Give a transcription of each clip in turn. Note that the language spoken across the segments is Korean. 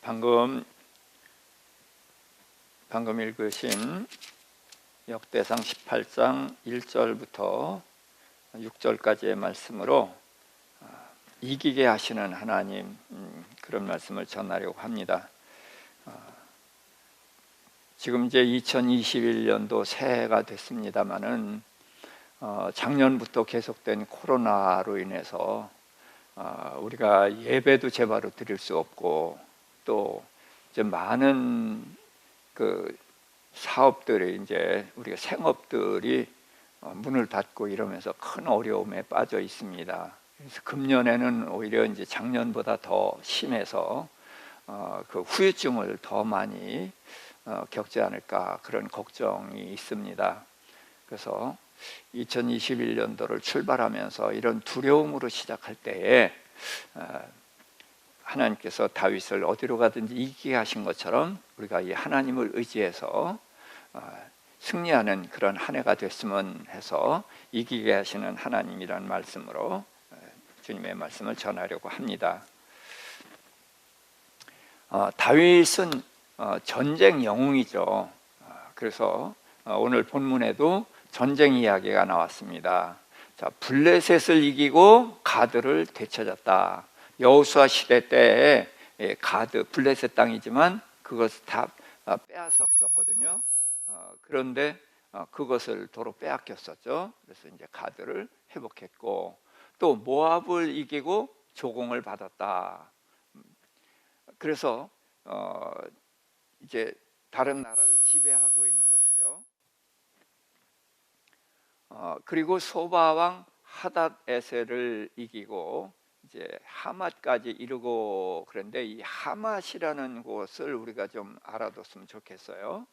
방금 읽으신 역대상 18장 1절부터 6절까지의 말씀으로 이기게 하시는 하나님, 그런 말씀을 전하려고 합니다. 지금 이제 2021년도 새해가 됐습니다마는 작년부터 계속된 코로나로 인해서 우리가 예배도 제대로 드릴 수 없고, 또 이제 많은 그 사업들이, 이제 우리가 생업들이 문을 닫고 이러면서 큰 어려움에 빠져 있습니다. 그래서 금년에는 오히려 이제 작년보다 더 심해서 그 후유증을 더 많이 겪지 않을까, 그런 걱정이 있습니다. 그래서 2021년도를 출발하면서 이런 두려움으로 시작할 때에 하나님께서 다윗을 어디로 가든지 이기게 하신 것처럼 우리가 이 하나님을 의지해서 승리하는 그런 한 해가 됐으면 해서 이기게 하시는 하나님이라는 말씀으로 주님의 말씀을 전하려고 합니다. 다윗은 전쟁 영웅이죠. 그래서 오늘 본문에도 전쟁 이야기가 나왔습니다. 자, 블레셋을 이기고 가드를 되찾았다. 여호수아 시대 때에 가드, 블레셋 땅이지만 그것을 다 빼앗았었거든요. 그런데 그것을 도로 빼앗겼었죠. 그래서 이제 가드를 회복했고, 또 모압을 이기고 조공을 받았다. 그래서 이제 다른 나라를 지배하고 있는 것이죠. 그리고 소바 왕 하닷에셀을 이기고 이제 하맛까지 이르고, 그런데 이 하맛이라는 곳을 우리가 좀 알아뒀으면 좋겠어요.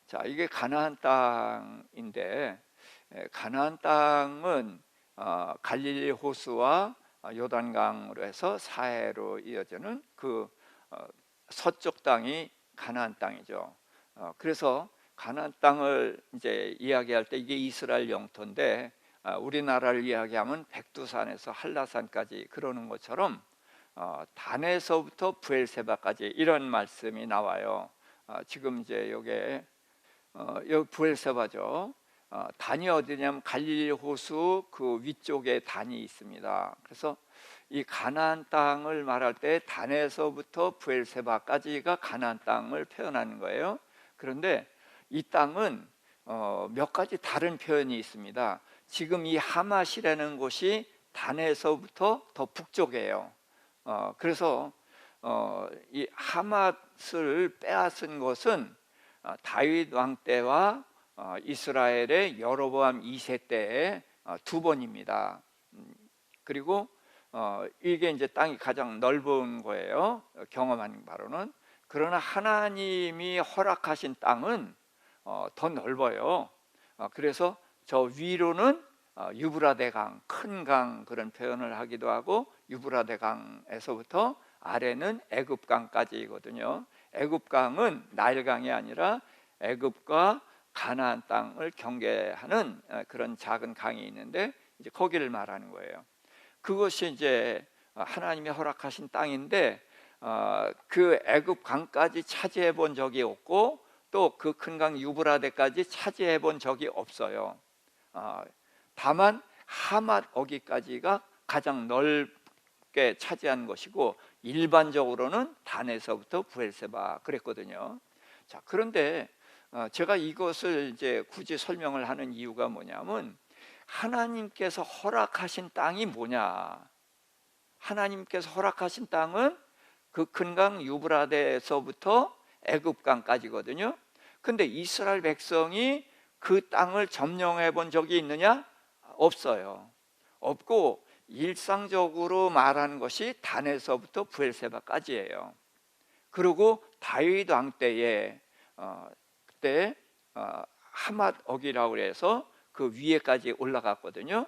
자, 이게 가나안 땅인데, 가나안 땅은 갈릴리 호수와 요단강으로 해서 사해로 이어지는 그 서쪽 땅이 가나안 땅이죠. 그래서 가나안 땅을 이제 이야기할 때 이게 이스라엘 영토인데, 우리나라를 이야기하면 백두산에서 한라산까지 그러는 것처럼 단에서부터 브엘세바까지 이런 말씀이 나와요. 지금 이제 여기 브엘세바죠. 단이 어디냐면 갈릴리 호수 그 위쪽에 단이 있습니다. 그래서 이 가나안 땅을 말할 때 단에서부터 브엘세바까지가 가나안 땅을 표현하는 거예요. 그런데 이 땅은 몇 가지 다른 표현이 있습니다. 지금 이 하맛이라는 곳이 단에서부터 더 북쪽이에요. 그래서 이 하맛을 빼앗은 것은 다윗 왕 때와 이스라엘의 여로보암 2세 때에 두 번입니다. 그리고 이게 이제 땅이 가장 넓은 거예요. 경험한 바로는. 그러나 하나님이 허락하신 땅은 더 넓어요. 그래서 저 위로는 유브라데 강, 큰 강, 그런 표현을 하기도 하고, 유브라데 강에서부터 아래는 애굽 강까지거든요. 애굽 강은 나일강이 아니라 애굽과 가나안 땅을 경계하는 그런 작은 강이 있는데, 이제 거기를 말하는 거예요. 그것이 이제 하나님이 허락하신 땅인데, 그 애굽 강까지 차지해 본 적이 없고, 또 그 큰 강 유브라데까지 차지해 본 적이 없어요. 다만 하맛 어기까지가 가장 넓게 차지한 것이고, 일반적으로는 단에서부터 브엘세바 그랬거든요. 자, 그런데 제가 이것을 이제 굳이 설명을 하는 이유가 뭐냐면, 하나님께서 허락하신 땅이 뭐냐? 하나님께서 허락하신 땅은 그 큰 강 유브라데에서부터 애굽강까지거든요. 근데 이스라엘 백성이 그 땅을 점령해 본 적이 있느냐? 없어요. 없고, 일상적으로 말하는 것이 단에서부터 브엘세바까지예요. 그리고 다윗 왕 때에 그때 하맛 어기라고 해서 그 위에까지 올라갔거든요.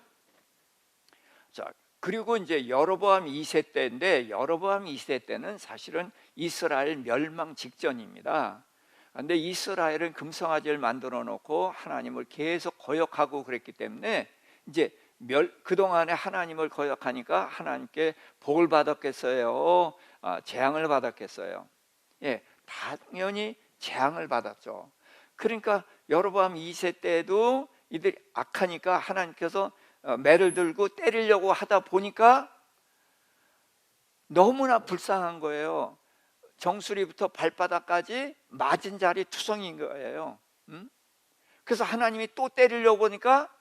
자, 그리고 이제 여로보암 2세 때인데, 여로보암 2세 때는 사실은 이스라엘 멸망 직전입니다. 그런데 이스라엘은 금송아지를 만들어 놓고 하나님을 계속 거역하고 그랬기 때문에 이제 그동안에 하나님을 거역하니까 하나님께 복을 받았겠어요? 재앙을 받았겠어요? 예, 당연히 재앙을 받았죠. 그러니까 여로보암 2세 때도 이들이 악하니까 하나님께서 매를 들고 때리려고 하다 보니까 너무나 불쌍한 거예요. 정수리부터 발바닥까지 맞은 자리 투성인 거예요. 그래서 하나님이 또 때리려고 보니까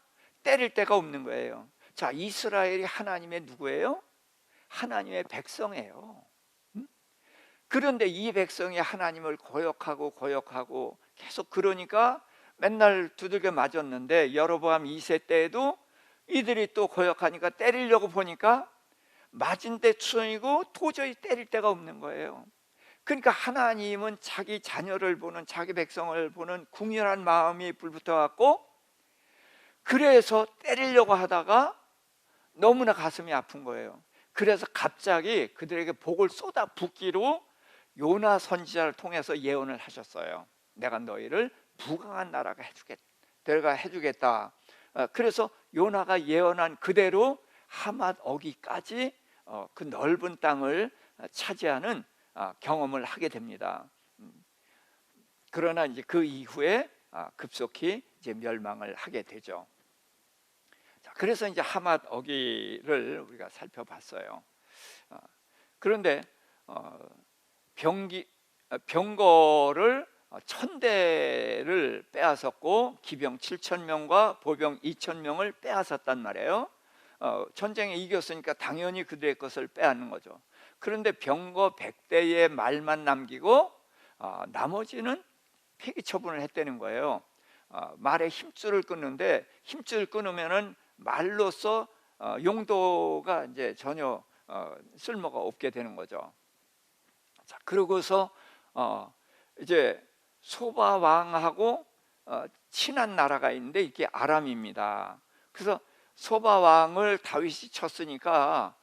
때릴 데가 없는 거예요. 자, 이스라엘이 하나님의 누구예요? 하나님의 백성이에요. 그런데 이 백성이 하나님을 거역하고 계속 그러니까 맨날 두들겨 맞았는데 여로보암 2세 때에도 이들이 또 거역하니까 때리려고 보니까 맞은 데 투성이고 도저히 때릴 데가 없는 거예요. 그러니까 하나님은 자기 자녀를 보는, 자기 백성을 보는 궁휼한 마음이 불붙어 갖고 그래서 때리려고 하다가 너무나 가슴이 아픈 거예요. 그래서 갑자기 그들에게 복을 쏟아 붓기로 요나 선지자를 통해서 예언을 하셨어요. 내가 너희를 부강한 나라가 해주겠다. 그래서 요나가 예언한 그대로 하맛 어기까지 그 넓은 땅을 차지하는 경험을 하게 됩니다. 그러나 이제 그 이후에 급속히 이제 멸망을 하게 되죠. 자, 그래서 이제 하맛 어기를 우리가 살펴봤어요. 그런데 병거를 1000대를 빼앗았고 기병 7000명과 보병 2000명을 빼앗았단 말이에요. 전쟁에 이겼으니까 당연히 그들의 것을 빼앗는 거죠. 그런데 병거 100대의 말만 남기고 나머지는 폐기 처분을 했다는 거예요. 말에 힘줄을 끊는데 힘줄 끊으면은 말로써 용도가 이제 전혀 쓸모가 없게 되는 거죠. 자, 그러고서 이제 소바 왕하고 친한 나라가 있는데 이게 아람입니다. 그래서 소바 왕을 다윗이 쳤으니까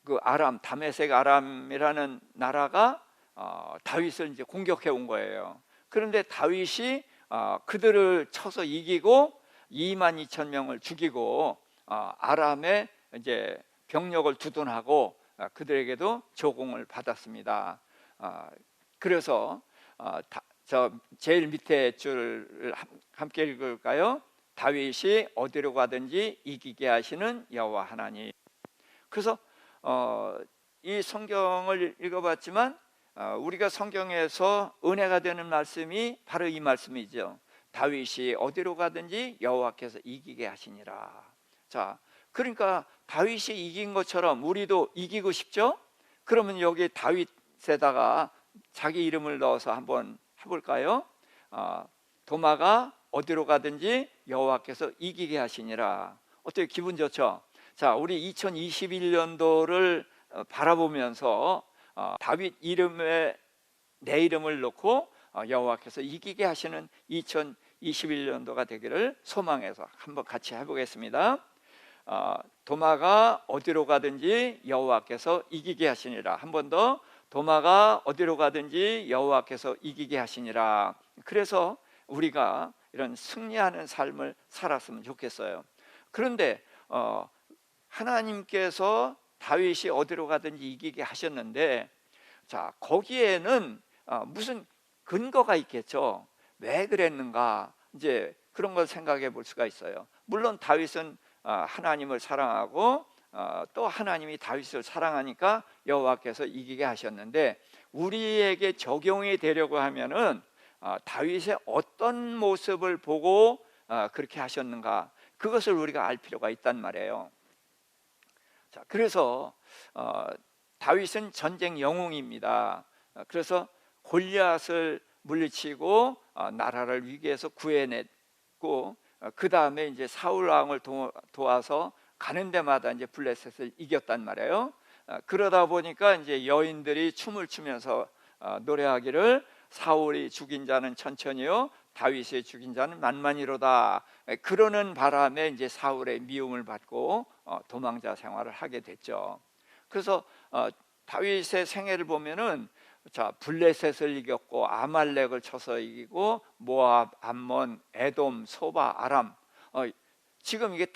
그 아람, 다메섹 아람이라는 나라가 다윗을 이제 공격해 온 거예요. 그런데 다윗이 그들을 쳐서 이기고 22,000명을 죽이고 아람의 이제 병력을 두둔하고 그들에게도 조공을 받았습니다. 그래서 저 제일 밑에 줄을 함께 읽을까요? 다윗이 어디로 가든지 이기게 하시는 여호와 하나님. 그래서 이 성경을 읽어봤지만 우리가 성경에서 은혜가 되는 말씀이 바로 이 말씀이죠. 다윗이 어디로 가든지 여호와께서 이기게 하시니라. 자, 그러니까 다윗이 이긴 것처럼 우리도 이기고 싶죠? 그러면 여기 다윗에다가 자기 이름을 넣어서 한번 해볼까요? 도마가 어디로 가든지 여호와께서 이기게 하시니라. 어때요? 기분 좋죠? 자, 우리 2021년도를 바라보면서 다윗 이름에 내 이름을 넣고 여호와께서 이기게 하시는 2021년도가 되기를 소망해서 한번 같이 해보겠습니다. 도마가 어디로 가든지 여호와께서 이기게 하시니라. 한 번 더. 도마가 어디로 가든지 여호와께서 이기게 하시니라. 그래서 우리가 이런 승리하는 삶을 살았으면 좋겠어요. 그런데 하나님께서 다윗이 어디로 가든지 이기게 하셨는데, 자, 거기에는 무슨 근거가 있겠죠. 왜 그랬는가? 이제 그런 걸 생각해 볼 수가 있어요. 물론 다윗은 하나님을 사랑하고 또 하나님이 다윗을 사랑하니까 여호와께서 이기게 하셨는데, 우리에게 적용이 되려고 하면은 다윗의 어떤 모습을 보고 그렇게 하셨는가, 그것을 우리가 알 필요가 있단 말이에요. 자, 그래서 다윗은 전쟁 영웅입니다. 그래서 골리앗을 물리치고 나라를 위기에서 구해냈고, 그 다음에 이제 사울 왕을 도와서 가는 데마다 이제 블레셋을 이겼단 말이에요. 그러다 보니까 이제 여인들이 춤을 추면서 노래하기를 사울이 죽인 자는 천천히요 다윗이 죽인 자는 만만히로다. 그러는 바람에 이제 사울의 미움을 받고 도망자 생활을 하게 됐죠. 그래서 다윗의 생애를 보면은, 자, 블레셋을 이겼고 아말렉을 쳐서 이기고 모압, 암몬, 에돔, 소바, 아람, 지금 이게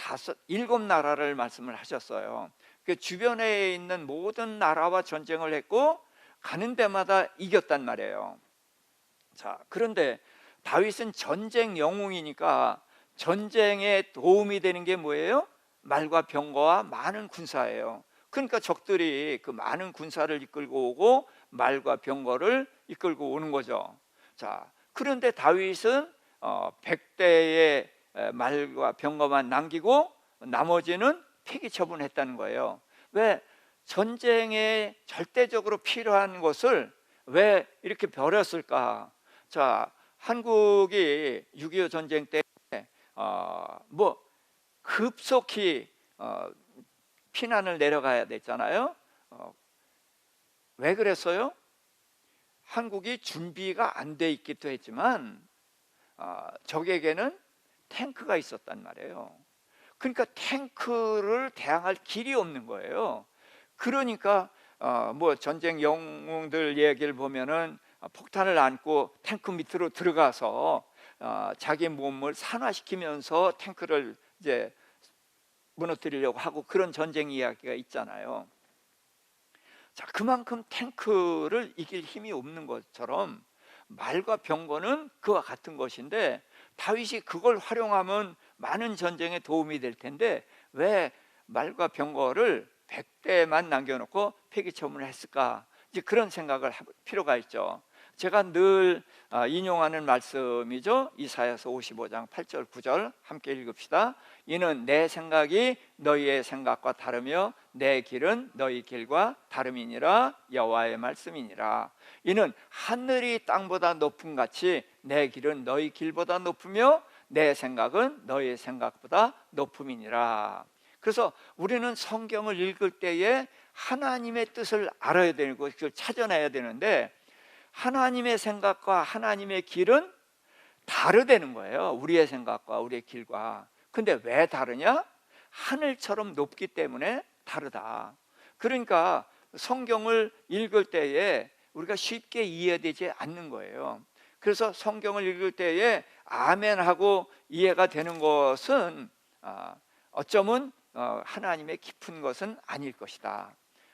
일곱 나라를 말씀을 하셨어요. 그 주변에 있는 모든 나라와 전쟁을 했고 가는 데마다 이겼단 말이에요. 자, 그런데 다윗은 전쟁 영웅이니까 전쟁에 도움이 되는 게 뭐예요? 말과 병거와 많은 군사예요. 그러니까 적들이 그 많은 군사를 이끌고 오고 말과 병거를 이끌고 오는 거죠. 자, 그런데 다윗은 100대의 말과 병거만 남기고 나머지는 폐기 처분했다는 거예요. 왜? 전쟁에 절대적으로 필요한 것을 왜 이렇게 버렸을까? 자, 한국이 6.25 전쟁 때 뭐 급속히 피난을 내려가야 됐잖아요. 왜 그랬어요? 한국이 준비가 안 돼 있기도 했지만 적에게는 탱크가 있었단 말이에요. 그러니까 탱크를 대항할 길이 없는 거예요. 그러니까 뭐 전쟁 영웅들 얘기를 보면은 폭탄을 안고 탱크 밑으로 들어가서 자기 몸을 산화시키면서 탱크를 이제 무너뜨리려고 하고 그런 전쟁 이야기가 있잖아요. 자, 그만큼 탱크를 이길 힘이 없는 것처럼 말과 병거는 그와 같은 것인데 다윗이 그걸 활용하면 많은 전쟁에 도움이 될 텐데 왜 말과 병거를 100대만 남겨놓고 폐기 처분을 했을까? 이제 그런 생각을 할 필요가 있죠. 제가 늘 인용하는 말씀이죠. 이사야서 55장 8절 9절 함께 읽읍시다. 이는 내 생각이 너희의 생각과 다르며 내 길은 너희 길과 다름이니라. 여호와의 말씀이니라. 이는 하늘이 땅보다 높음 같이 내 길은 너희 길보다 높으며 내 생각은 너희 생각보다 높음이니라. 그래서 우리는 성경을 읽을 때에 하나님의 뜻을 알아야 되고 그걸 찾아내야 되는데 하나님의 생각과 하나님의 길은 다르다는 거예요. 우리의 생각과 우리의 길과. 근데 왜 다르냐? 하늘처럼 높기 때문에 다르다. 그러니까 성경을 읽을 때에 우리가 쉽게 이해되지 않는 거예요. 그래서 성경을 읽을 때에 아멘하고 이해가 되는 것은 어쩌면 하나님의 깊은 것은 아닐 것이다.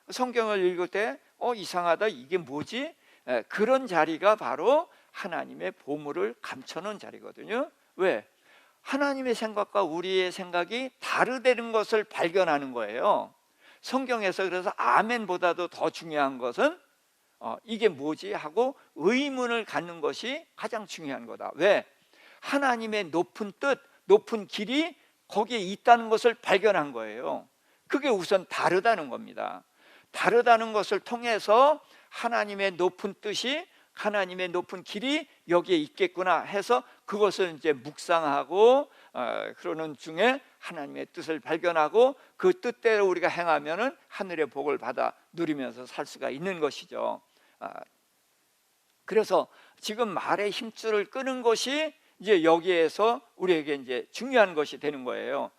성경을 읽을 때 이상하다, 이게 뭐지? 그런 자리가 바로 하나님의 보물을 감춰놓은 자리거든요. 왜? 하나님의 생각과 우리의 생각이 다르다는 것을 발견하는 거예요. 성경에서 그래서 아멘보다도 더 중요한 것은 이게 뭐지? 하고 의문을 갖는 것이 가장 중요한 거다. 왜? 하나님의 높은 뜻, 높은 길이 거기에 있다는 것을 발견한 거예요. 그게 우선 다르다는 겁니다. 다르다는 것을 통해서 하나님의 높은 뜻이, 하나님의 높은 길이 여기에 있겠구나 해서 그것을 이제 묵상하고 그러는 중에 하나님의 뜻을 발견하고 그 뜻대로 우리가 행하면은 하늘의 복을 받아 누리면서 살 수가 있는 것이죠. 그래서 지금 말의 힘줄을 끄는 것이 이제 여기에서 우리에게 이제 중요한 것이 되는 거예요.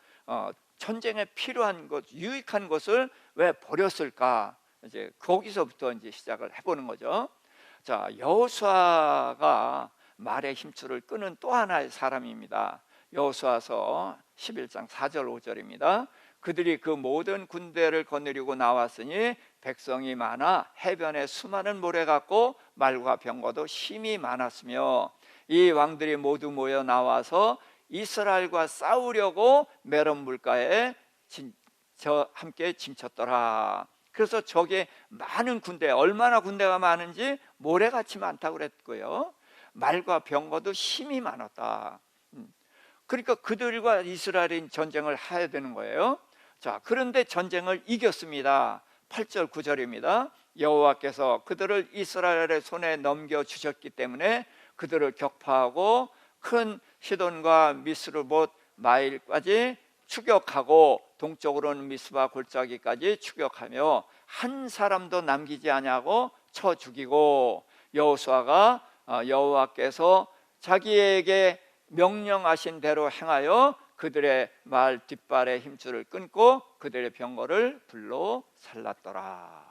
전쟁에 필요한 것, 유익한 것을 왜 버렸을까? 이제 거기서부터 이제 시작을 해보는 거죠. 자, 여호수아가 말의 힘줄을 끄는 또 하나의 사람입니다. 여호수아서 11장 4절 5절입니다. 그들이 그 모든 군대를 거느리고 나왔으니 백성이 많아 해변에 수많은 모래 같고 말과 병거도 심히 많았으며 이 왕들이 모두 모여 나와서 이스라엘과 싸우려고 메론 물가에 함께 짐쳤더라. 그래서 저게 많은 군대, 얼마나 군대가 많은지 모래같이 많다고 그랬고요. 말과 병거도 심히 많았다. 그러니까 그들과 이스라엘이 전쟁을 해야 되는 거예요. 자, 그런데 전쟁을 이겼습니다. 8절 9절입니다. 여호와께서 그들을 이스라엘의 손에 넘겨주셨기 때문에 그들을 격파하고 큰 시돈과 미스르못 마일까지 추격하고 동쪽으로는 미스바 골짜기까지 추격하며 한 사람도 남기지 아니하고 쳐 죽이고 여호수아가 여호와께서 자기에게 명령하신 대로 행하여 그들의 말 뒷발의 힘줄을 끊고 그들의 병거를 불로 살랐더라.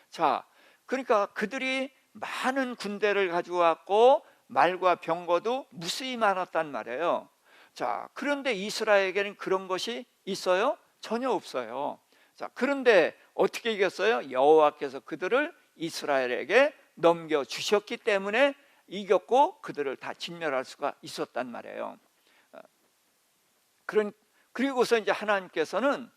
자, 그러니까 그들이 많은 군대를 가지고 왔고 말과 병거도 무수히 많았단 말이에요. 자, 그런데 이스라엘에게는 그런 것이 있어요? 전혀 없어요. 자, 그런데 어떻게 이겼어요? 여호와께서 그들을 이스라엘에게 넘겨주셨기 때문에 이겼고 그들을 다 진멸할 수가 있었단 말이에요. 그리고서 이제 하나님께서는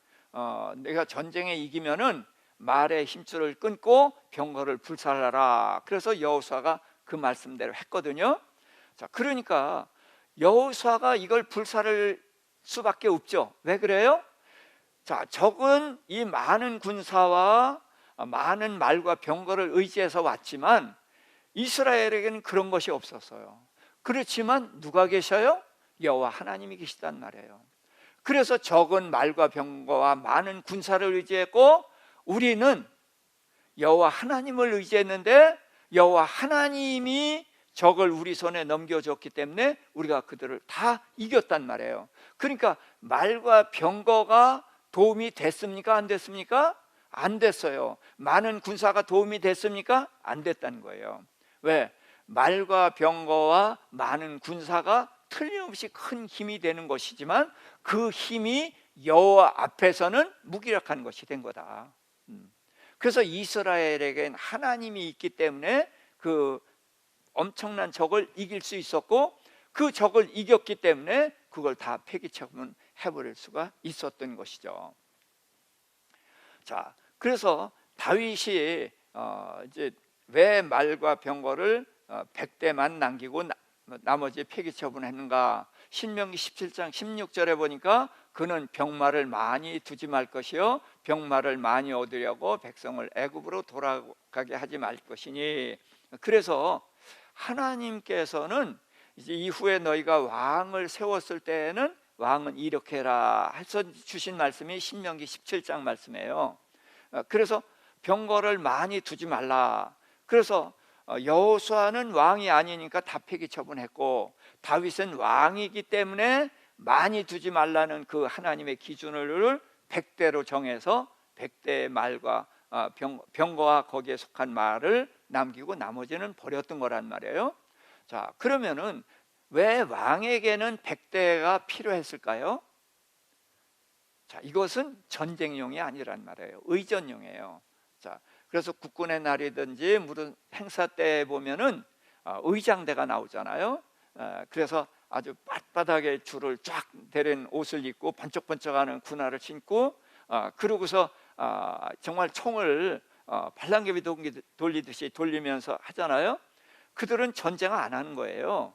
내가 전쟁에 이기면은 말의 힘줄을 끊고 병거를 불살라라. 그래서 여호수아가 그 말씀대로 했거든요. 자, 그러니까 여호수아가 이걸 불살을 수밖에 없죠. 왜 그래요? 자, 적은 이 많은 군사와 많은 말과 병거를 의지해서 왔지만 이스라엘에게는 그런 것이 없었어요. 그렇지만 누가 계셔요? 여호와 하나님이 계시단 말이에요. 그래서 적은 말과 병거와 많은 군사를 의지했고 우리는 여호와 하나님을 의지했는데 여호와 하나님이 적을 우리 손에 넘겨줬기 때문에 우리가 그들을 다 이겼단 말이에요. 그러니까 말과 병거가 도움이 됐습니까? 안 됐습니까? 안 됐어요. 많은 군사가 도움이 됐습니까? 안 됐다는 거예요. 왜? 말과 병거와 많은 군사가 틀림없이 큰 힘이 되는 것이지만 그 힘이 여호와 앞에서는 무기력한 것이 된 거다. 그래서 이스라엘에겐 하나님이 있기 때문에 그 엄청난 적을 이길 수 있었고 그 적을 이겼기 때문에 그걸 다 폐기처분해버릴 수가 있었던 것이죠. 자, 그래서 다윗이 이제 왜 말과 병거를 100대만 남기고 나머지 폐기처분했는가? 신명기 17장 16절에 보니까 그는 병마를 많이 두지 말 것이요 병마를 많이 얻으려고 백성을 애굽으로 돌아가게 하지 말 것이니. 그래서 하나님께서는 이제 이후에 너희가 왕을 세웠을 때에는 왕은 이렇게 해라 해서 주신 말씀이 신명기 17장 말씀이에요. 그래서 병거를 많이 두지 말라. 그래서 여호수아는 왕이 아니니까 다 폐기 처분했고 다윗은 왕이기 때문에 많이 두지 말라는 그 하나님의 기준을 100대로 정해서 100대의 말과 병거와 거기에 속한 말을 남기고 나머지는 버렸던 거란 말이에요. 자, 그러면은 왜 왕에게는 100대가 필요했을까요? 자, 이것은 전쟁용이 아니란 말이에요. 의전용이에요. 자, 그래서 국군의 날이든지 무슨 행사 때 보면은 의장대가 나오잖아요. 그래서 아주 빳빳하게 줄을 쫙 대린 옷을 입고 번쩍번쩍하는 군화를 신고 그러고서 정말 총을 발랑개비 돌리듯이 돌리면서 하잖아요. 그들은 전쟁을 안 하는 거예요.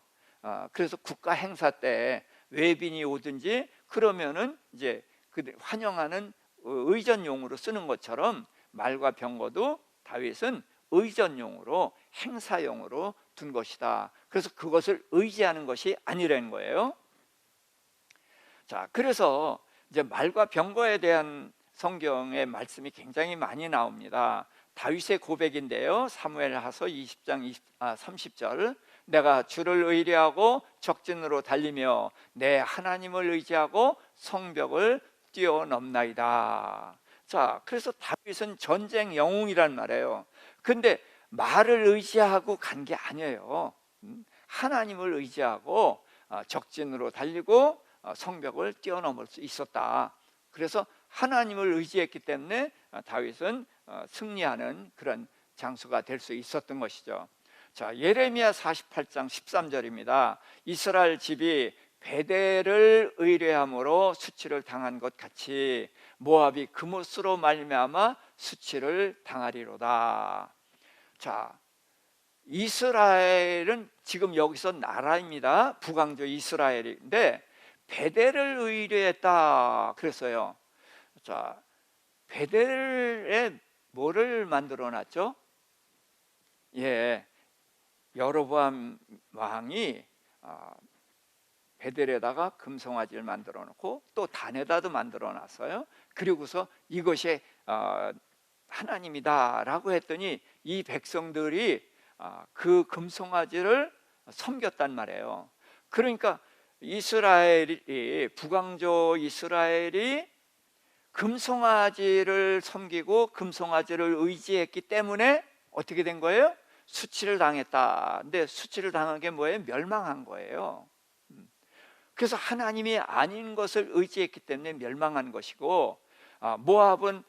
그래서 국가 행사 때 외빈이 오든지 그러면은 이제 그들 환영하는 의전용으로 쓰는 것처럼 말과 병거도 다윗은 의전용으로 행사용으로 둔 것이다. 그래서 그것을 의지하는 것이 아니라는 거예요. 자, 그래서 이제 말과 병거에 대한 성경의 말씀이 굉장히 많이 나옵니다. 다윗의 고백인데요. 사무엘하서 20장 30절 내가 주를 의뢰하고 적진으로 달리며 내 하나님을 의지하고 성벽을 뛰어넘나이다. 자, 그래서 다윗은 전쟁 영웅이란 말이에요. 근데 말을 의지하고 간 게 아니에요. 하나님을 의지하고 적진으로 달리고 성벽을 뛰어넘을 수 있었다. 그래서 하나님을 의지했기 때문에 다윗은 승리하는 그런 장수가 될 수 있었던 것이죠. 자, 예레미야 48장 13절입니다. 이스라엘 집이 베델을 의뢰함으로 수치를 당한 것 같이 모압이 그못으로 말미암아 수치를 당하리로다. 자, 이스라엘은 지금 여기서 나라입니다. 북왕조 이스라엘인데 베델을 의뢰했다 그랬어요. 자, 베델에 뭐를 만들어 놨죠? 예, 여로보암 왕이 베델에다가 금송아지를 만들어 놓고 또 단에다도 만들어 놨어요. 그리고서 이것이 하나님이다 라고 했더니 이 백성들이 그 금송아지를 섬겼단 말이에요. 그러니까 이스라엘이 북왕조 이스라엘이 금송아지를 섬기고 금송아지를 의지했기 때문에 어떻게 된 거예요? 수치를 당했다. 근데 수치를 당한 게 뭐예요? 멸망한 거예요. 그래서 하나님이 아닌 것을 의지했기 때문에 멸망한 것이고, 모압은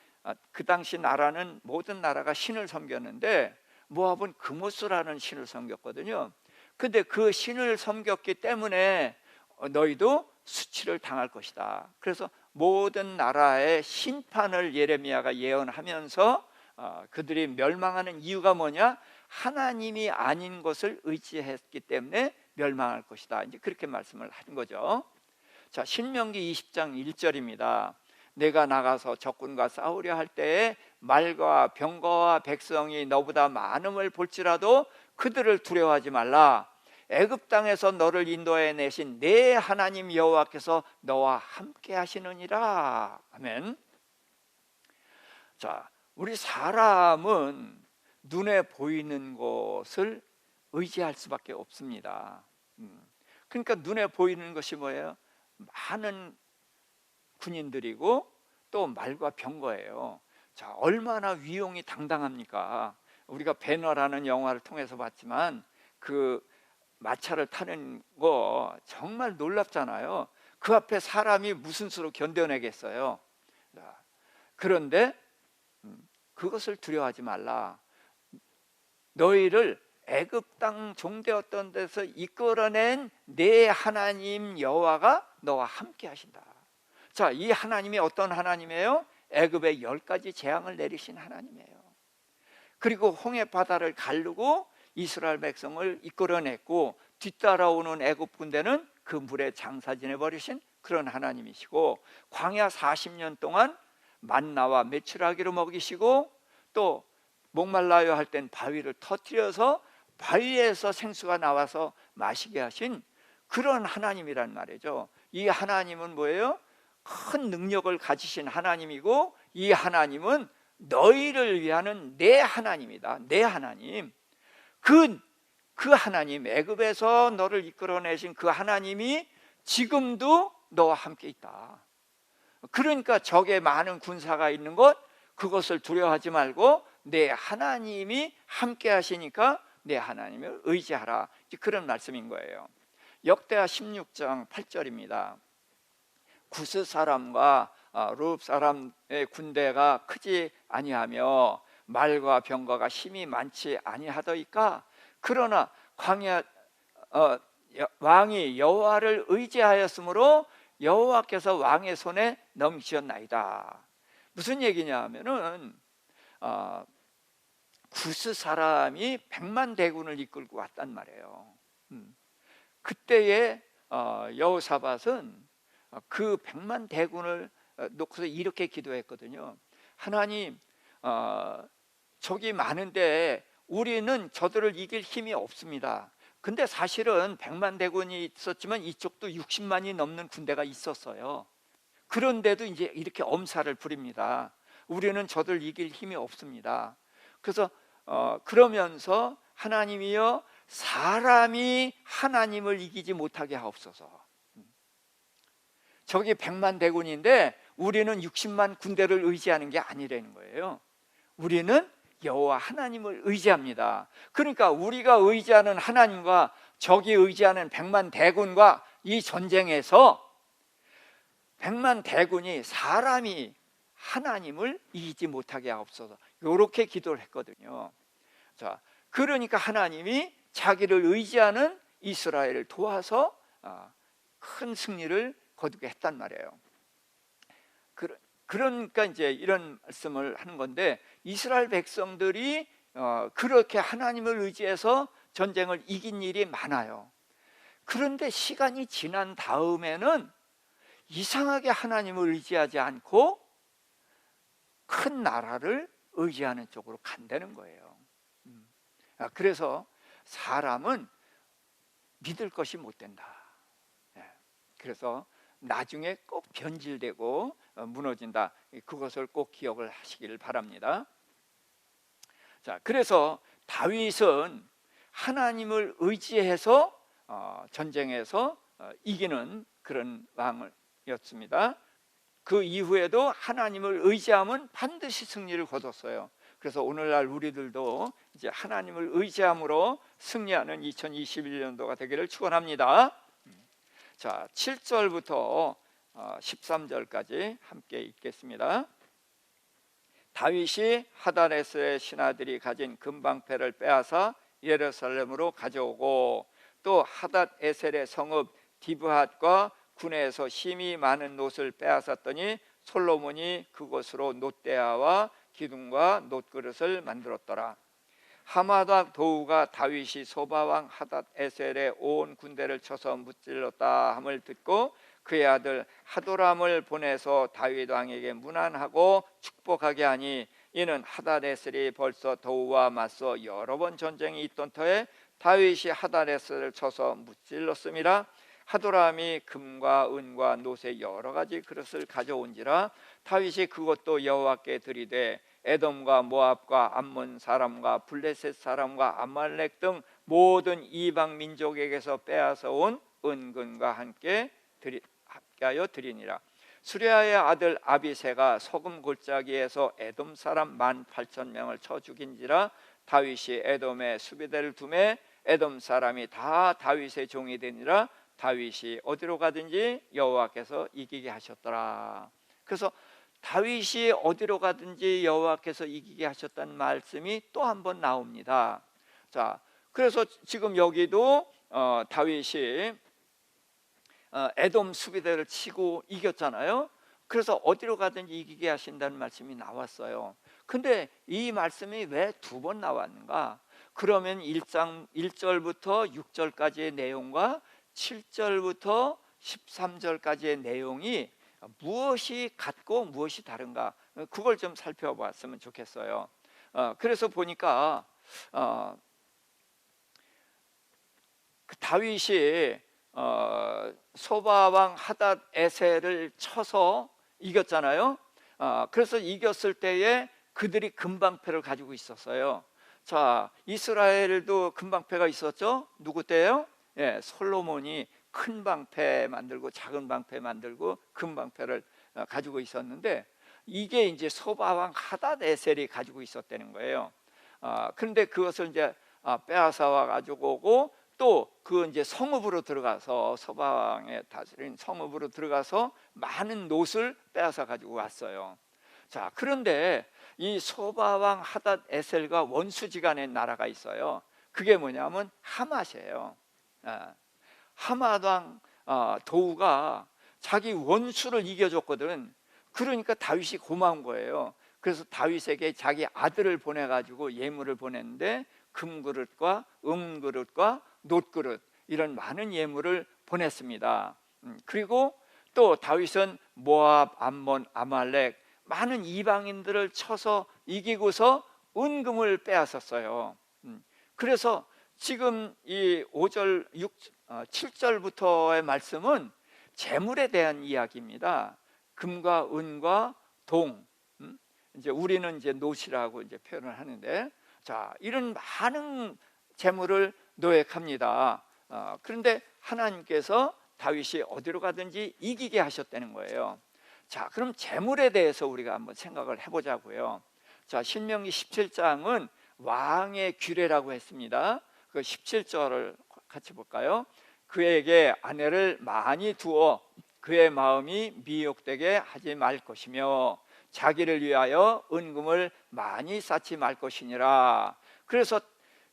그 당시 나라는 모든 나라가 신을 섬겼는데 모압은 그모스라는 신을 섬겼거든요. 근데 그 신을 섬겼기 때문에 너희도 수치를 당할 것이다. 그래서 모든 나라의 심판을 예레미야가 예언하면서 그들이 멸망하는 이유가 뭐냐? 하나님이 아닌 것을 의지했기 때문에 멸망할 것이다. 이제 그렇게 말씀을 한 거죠. 자, 신명기 20장 1절입니다. 내가 나가서 적군과 싸우려 할 때에 말과 병거와 백성이 너보다 많음을 볼지라도 그들을 두려워하지 말라. 애굽 땅에서 너를 인도해 내신 내 하나님 여호와께서 너와 함께 하시느니라. 아멘. 자, 우리 사람은 눈에 보이는 것을 의지할 수밖에 없습니다. 그러니까 눈에 보이는 것이 뭐예요? 많은 군인들이고 또 말과 병거예요. 자, 얼마나 위용이 당당합니까? 우리가 배너라는 영화를 통해서 봤지만 그 마차를 타는 거 정말 놀랍잖아요. 그 앞에 사람이 무슨 수로 견뎌내겠어요? 그런데 그것을 두려워하지 말라. 너희를 애굽 땅 종되었던 데서 이끌어낸 내 하나님 여호와가 너와 함께 하신다. 자, 이 하나님이 어떤 하나님이에요? 애굽에 10가지 재앙을 내리신 하나님이에요. 그리고 홍해 바다를 가르고 이스라엘 백성을 이끌어냈고 뒤따라오는 애굽 군대는 그 물에 장사 지내버리신 그런 하나님이시고, 광야 40년 동안 만나와 메추라기로 먹이시고, 또 목말라요 할 땐 바위를 터뜨려서 바위에서 생수가 나와서 마시게 하신 그런 하나님이란 말이죠. 이 하나님은 뭐예요? 큰 능력을 가지신 하나님이고, 이 하나님은 너희를 위하는 내 하나님이다. 내 하나님. 그 하나님, 애굽에서 너를 이끌어내신 그 하나님이 지금도 너와 함께 있다. 그러니까 적에 많은 군사가 있는 것, 그것을 두려워하지 말고 내 하나님이 함께 하시니까 내 하나님을 의지하라. 그런 말씀인 거예요. 역대하 16장 8절입니다. 구스 사람과 룹 사람의 군대가 크지 아니하며 말과 병거가 힘이 많지 아니하더이까. 그러나 광야 왕이 여호와를 의지하였으므로 여호와께서 왕의 손에 넘기셨나이다. 무슨 얘기냐 하면은 구스 사람이 100만 대군을 이끌고 왔단 말이에요. 그때의 여호사밧은 그 100만 대군을 놓고서 이렇게 기도했거든요. 하나님, 적이 많은데 우리는 저들을 이길 힘이 없습니다. 근데 사실은 100만 대군이 있었지만 이쪽도 60만이 넘는 군대가 있었어요. 그런데도 이제 이렇게 엄살을 부립니다. 우리는 저들 이길 힘이 없습니다. 그래서 그러면서 하나님이여, 사람이 하나님을 이기지 못하게 하옵소서. 저기 100만 대군인데 우리는 60만 군대를 의지하는 게 아니라는 거예요. 우리는 여호와 하나님을 의지합니다. 그러니까 우리가 의지하는 하나님과 적이 의지하는 100만 대군과 이 전쟁에서 100만 대군이 사람이 하나님을 이기지 못하게 하옵소서. 이렇게 기도를 했거든요. 자, 그러니까 하나님이 자기를 의지하는 이스라엘을 도와서 큰 승리를 거두게 했단 말이에요. 그러니까 이제 이런 말씀을 하는 건데, 이스라엘 백성들이 그렇게 하나님을 의지해서 전쟁을 이긴 일이 많아요. 그런데 시간이 지난 다음에는 이상하게 하나님을 의지하지 않고 큰 나라를 의지하는 쪽으로 간다는 거예요. 그래서 사람은 믿을 것이 못 된다. 그래서 나중에 꼭 변질되고 무너진다. 그것을 꼭 기억을 하시기를 바랍니다. 자, 그래서 다윗은 하나님을 의지해서 전쟁에서 이기는 그런 왕이었습니다. 그 이후에도 하나님을 의지하면 반드시 승리를 거뒀어요. 그래서 오늘날 우리들도 이제 하나님을 의지함으로 승리하는 2021년도가 되기를 축원합니다. 자, 7절부터 13절까지 함께 읽겠습니다. 다윗이 하다네스의 신하들이 가진 금방패를 빼앗아 예루살렘으로 가져오고 또 하닷에셀의 성읍 디브핫과 군에서 심히 많은 놋을 빼앗았더니 솔로몬이 그곳으로 놋대야와 기둥과 놋그릇을 만들었더라. 하마다 도우가 다윗이 소바왕 하닷에셀의 온 군대를 쳐서 무찔렀다 함을 듣고 그의 아들 하도람을 보내서 다윗 왕에게 문안하고 축복하게 하니 이는 하닷에셀이 벌써 도우와 맞서 여러 번 전쟁이 있던 터에 다윗이 하닷에셀을 쳐서 무찔렀음이라. 하도람이 금과 은과 놋의 여러 가지 그릇을 가져온지라. 다윗이 그것도 여호와께 드리되 에돔과 모압과 암몬 사람과 블레셋 사람과 아말렉 등 모든 이방 민족에게서 빼앗아 온 은근과 함께 합하여 드리니라. 수레아의 아들 아비새가 소금 골짜기에서 에돔 사람 18,000명을 쳐 죽인지라. 다윗이 에돔에 수비대를 두매 에돔 사람이 다 다윗의 종이 되니라. 다윗이 어디로 가든지 여호와께서 이기게 하셨더라. 그래서 다윗이 어디로 가든지 여호와께서 이기게 하셨다는 말씀이 또 한 번 나옵니다. 자, 그래서 지금 여기도 다윗이 에돔 수비대를 치고 이겼잖아요. 그래서 어디로 가든지 이기게 하신다는 말씀이 나왔어요. 근데 이 말씀이 왜 두 번 나왔는가? 그러면 1장 1절부터 6절까지의 내용과 7절부터 13절까지의 내용이 무엇이 같고 무엇이 다른가, 그걸 좀 살펴봤으면 좋겠어요. 그래서 보니까 그 다윗이 소바왕 하닷에셀을 쳐서 이겼잖아요. 그래서 이겼을 때에 그들이 금방패를 가지고 있었어요. 자, 이스라엘도 금방패가 있었죠. 누구 때요? 예, 솔로몬이 큰 방패 만들고 작은 방패 만들고 금방패를 가지고 있었는데 이게 이제 소바왕 하닷에셀이 가지고 있었다는 거예요. 그런데 그것을 이제 빼앗아 와 가지고 오고 또 그 이제 성읍으로 들어가서 소바왕의 다스린 성읍으로 들어가서 많은 놋을 빼앗아 가지고 왔어요. 자, 그런데 이 소바왕 하닷에셀과 원수지간의 나라가 있어요. 그게 뭐냐면 하맛이에요. 하맛 왕 도우가 자기 원수를 이겨줬거든. 그러니까 다윗이 고마운 거예요. 그래서 다윗에게 자기 아들을 보내가지고 예물을 보냈는데 금그릇과 은그릇과 놋그릇 이런 많은 예물을 보냈습니다. 그리고 또 다윗은 모압, 암몬, 아말렉 많은 이방인들을 쳐서 이기고서 은금을 빼앗았어요. 그래서 지금 이 5절, 7절부터의 말씀은 재물에 대한 이야기입니다. 금과 은과 동, 이제 우리는 이제 놋이라고 이제 표현을 하는데, 자, 이런 많은 재물을 노획합니다. 그런데 하나님께서 다윗이 어디로 가든지 이기게 하셨다는 거예요. 자, 그럼 재물에 대해서 우리가 한번 생각을 해보자고요. 자, 신명기 17장은 왕의 규례라고 했습니다. 그 17절을 같이 볼까요? 그에게 아내를 많이 두어 그의 마음이 미혹되게 하지 말 것이며 자기를 위하여 은금을 많이 쌓지 말 것이니라. 그래서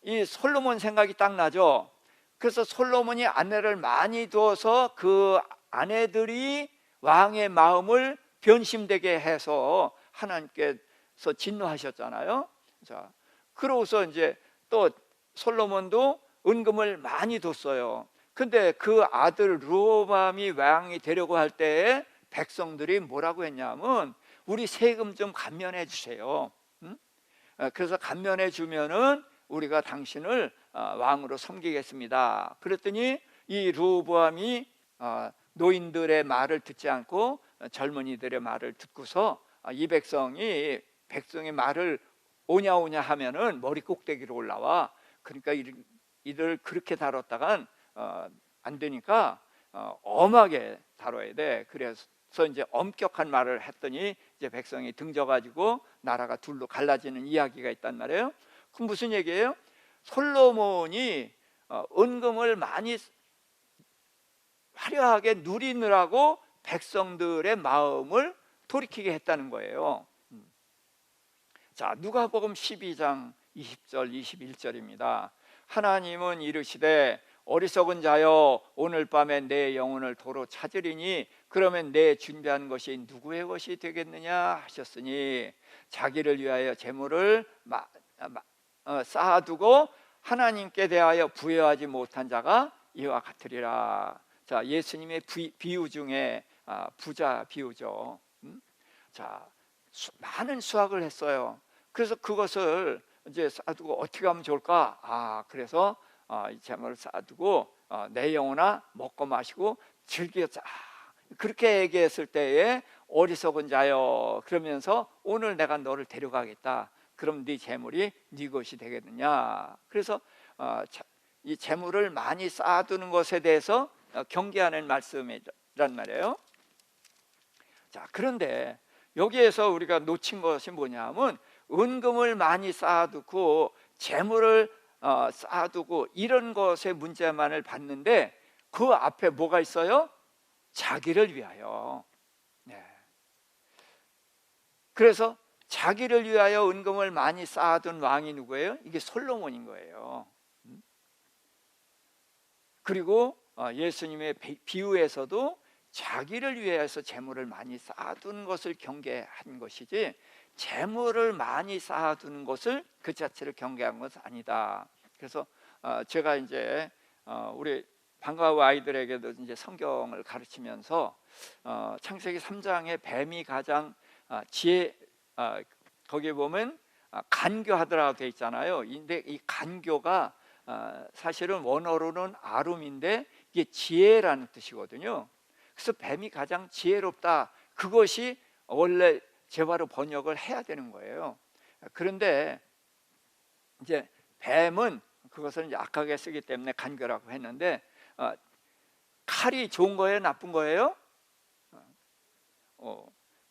이 솔로몬 생각이 딱 나죠. 그래서 솔로몬이 아내를 많이 두어서 그 아내들이 왕의 마음을 변심되게 해서 하나님께서 진노하셨잖아요. 자, 그러고서 이제 또 솔로몬도 은금을 많이 뒀어요. 근데 그 아들 르호보암이 왕이 되려고 할 때에 백성들이 뭐라고 했냐면 우리 세금 좀 감면해 주세요. 그래서 감면해 주면은 우리가 당신을 왕으로 섬기겠습니다. 그랬더니 이 르호보암이 노인들의 말을 듣지 않고 젊은이들의 말을 듣고서 이 백성의 말을 오냐 오냐 하면은 머리 꼭대기로 올라와. 그러니까 이들 그렇게 다뤘다간 안 되니까 엄하게 다뤄야 돼. 그래서 이제 엄격한 말을 했더니 이제 백성이 등져가지고 나라가 둘로 갈라지는 이야기가 있단 말이에요. 그럼 무슨 얘기예요? 솔로몬이 은금을 많이 화려하게 누리느라고 백성들의 마음을 돌이키게 했다는 거예요. 자, 누가복음 12장 20절 21절입니다. 하나님은 이르시되 어리석은 자여 오늘 밤에 내 영혼을 도로 찾으리니 그러면 내 준비한 것이 누구의 것이 되겠느냐 하셨으니 자기를 위하여 재물을 쌓아두고 하나님께 대하여 부여하지 못한 자가 이와 같으리라. 자, 예수님의 비유 중에 부자 비유죠. 자, 많은 수확을 했어요. 그래서 그것을 이제 쌓아두고 어떻게 하면 좋을까? 그래서 이 재물을 쌓아두고 내 영혼아 먹고 마시고 즐기자. 그렇게 얘기했을 때에 어리석은 자여, 그러면서 오늘 내가 너를 데려가겠다. 그럼 네 재물이 네 것이 되겠느냐. 그래서 이 재물을 많이 쌓아두는 것에 대해서 경계하는 말씀이란 말이에요. 자, 그런데 여기에서 우리가 놓친 것이 뭐냐면 은금을 많이 쌓아두고 재물을 쌓아두고 이런 것의 문제만을 봤는데 그 앞에 뭐가 있어요? 자기를 위하여. 네. 그래서 자기를 위하여 은금을 많이 쌓아둔 왕이 누구예요? 이게 솔로몬인 거예요. 그리고 예수님의 비유에서도 자기를 위해서 재물을 많이 쌓아두는 것을 경계한 것이지 재물을 많이 쌓아두는 것을 그 자체를 경계한 것은 아니다. 그래서 제가 이제 우리 방과후 아이들에게도 이제 성경을 가르치면서 창세기 3장에 뱀이 가장 지혜, 거기에 보면 간교하더라고 돼 있잖아요. 근데 이 간교가 사실은 원어로는 아름인데 이게 지혜라는 뜻이거든요. 그래서 뱀이 가장 지혜롭다. 그것이 원래 제바로 번역을 해야 되는 거예요. 그런데 이제 뱀은 그것을 이제 악하게 쓰기 때문에 간교라고 했는데 칼이 좋은 거예요, 나쁜 거예요?